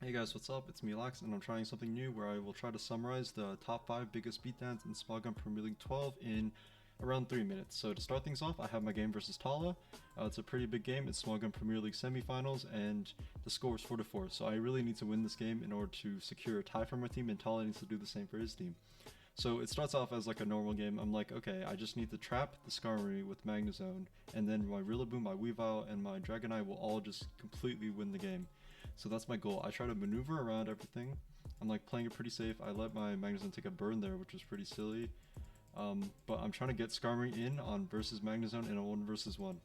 Hey guys, what's up? It's me Lax, and I'm trying something new where I will try to summarize the top 5 biggest beatdowns in Smogon Premier League 12 in around 3 minutes. So to start things off, I have my game versus Tala. It's a pretty big game. It's Smogon Premier League semifinals, and the score is 4-4. So I really need to win this game in order to secure a tie for my team, and Tala needs to do the same for his team. So it starts off as like a normal game. I'm like, okay, I just need to trap the Skarmory with Magnezone, and then my Rillaboom, my Weavile, and my Dragonite will all just completely win the game. So that's my goal. I try to maneuver around everything. I'm like playing it pretty safe. I let my Magnezone take a burn there, which was pretty silly. But I'm trying to get Skarmory in on versus Magnezone in a 1 versus 1.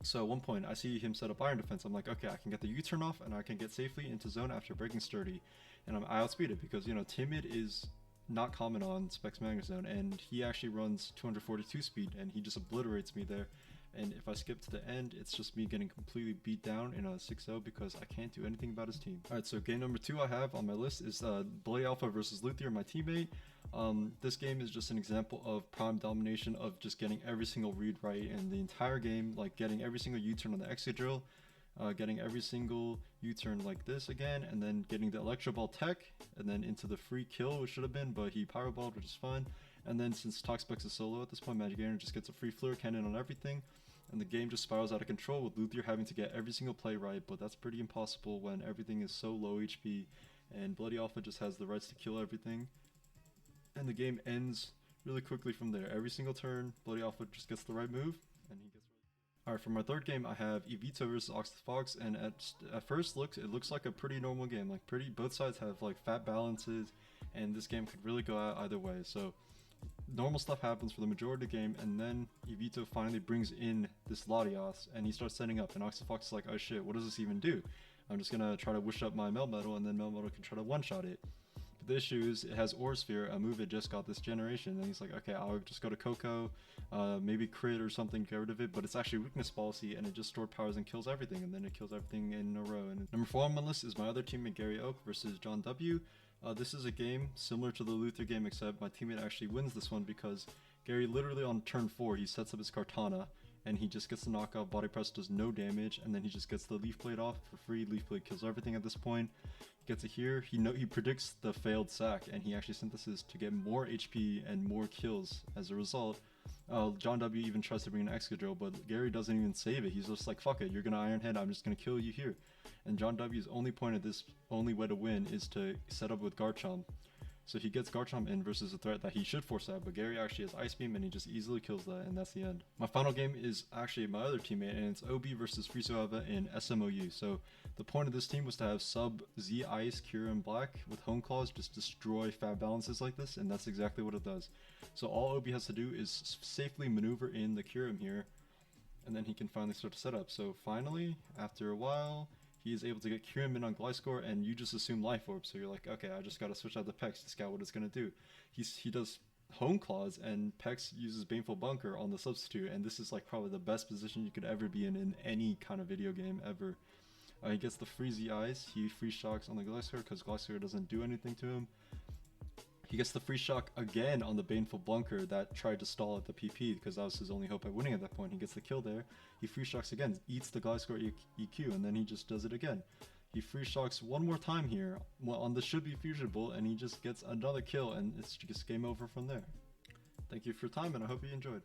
So at one point, I see him set up Iron Defense. I'm like, okay, I can get the U-turn off, and I can get safely into zone after breaking Sturdy. And I outspeed it because, you know, Timid is not common on Specs Magnezone, and he actually runs 242 speed, and he just obliterates me there. And if I skip to the end, it's just me getting completely beat down in a 6-0 because I can't do anything about his team. Alright, so game number 2 I have on my list is Bloody Alpha versus Luthier, my teammate. This game is just an example of prime domination of just getting every single read right in the entire game, like getting every single U-turn on the exit drill, getting every single U-turn like this again, and then getting the Electro Ball tech, and then into the free kill, which should have been, but he Pyro Balled, which is fine. And then since Toxpex is solo at this point, Magic Gainer just gets a free Flare Cannon on everything, and the game just spirals out of control with Luthier having to get every single play right, but that's pretty impossible when everything is so low HP, and Bloody Alpha just has the rights to kill everything. And the game ends really quickly from there. Every single turn, Bloody Alpha just gets the right move, and he gets right. Alright, for my third game, I have Evita versus Fox, and at first looks, it looks like a pretty normal game. Like both sides have like fat balances, and this game could really go out either way. So normal stuff happens for the majority of the game, and then Evita finally brings in this Latias, and he starts setting up, and Fox is like, oh shit, what does this even do? I'm just gonna try to wish up my Melmetal, and then Melmetal can try to one-shot it. But the issue is, it has Aura Sphere, a move it just got this generation, and he's like, okay, I'll just go to Coco, maybe crit or something, get rid of it, but it's actually weakness policy, and it just stored powers and kills everything, and then it kills everything in a row. And number 4 on my list is my other teammate Gary Oak versus John W. This is a game similar to the Luther game, except my teammate actually wins this one because Gary literally on turn 4 he sets up his Kartana, and he just gets the knockout. Body Press does no damage, and then he just gets the Leaf Blade off for free. Leaf Blade kills everything at this point. He gets it here. He predicts the failed sack, and he actually synthesis to get more HP and more kills as a result. John W even tries to bring an Excadrill, but Gary doesn't even save it. He's just like, fuck it, you're gonna Iron Head, I'm just gonna kill you here. And John W's only point at this only way to win is to set up with Garchomp. So he gets Garchomp in versus a threat that he should force out, but Gary actually has Ice Beam, and he just easily kills that, and that's the end. My final game is actually my other teammate, and it's OB versus Frisoava in SMOU. So the point of this team was to have sub Z Ice, Kyurem Black with Home Claws just destroy fab balances like this, and that's exactly what it does. So all OB has to do is safely maneuver in the Kyurem here, and then he can finally start to set up. So finally, after a while, he is able to get Kyurem in on Gliscor, and you just assume Life Orb, so you're like, okay, I just gotta switch out the Pex to scout what it's gonna do. He does Home Claws, and Pex uses Baneful Bunker on the substitute, and this is like probably the best position you could ever be in any kind of video game ever. He gets the Freezy Eyes, he free shocks on the Gliscor because Gliscor doesn't do anything to him. He gets the free shock again on the Baneful Bunker that tried to stall at the PP because that was his only hope at winning at that point. He gets the kill there. He free shocks again, eats the Gliscor EQ, and then he just does it again. He free shocks one more time here on the should be fusionable, and he just gets another kill, and it's just game over from there. Thank you for your time, and I hope you enjoyed.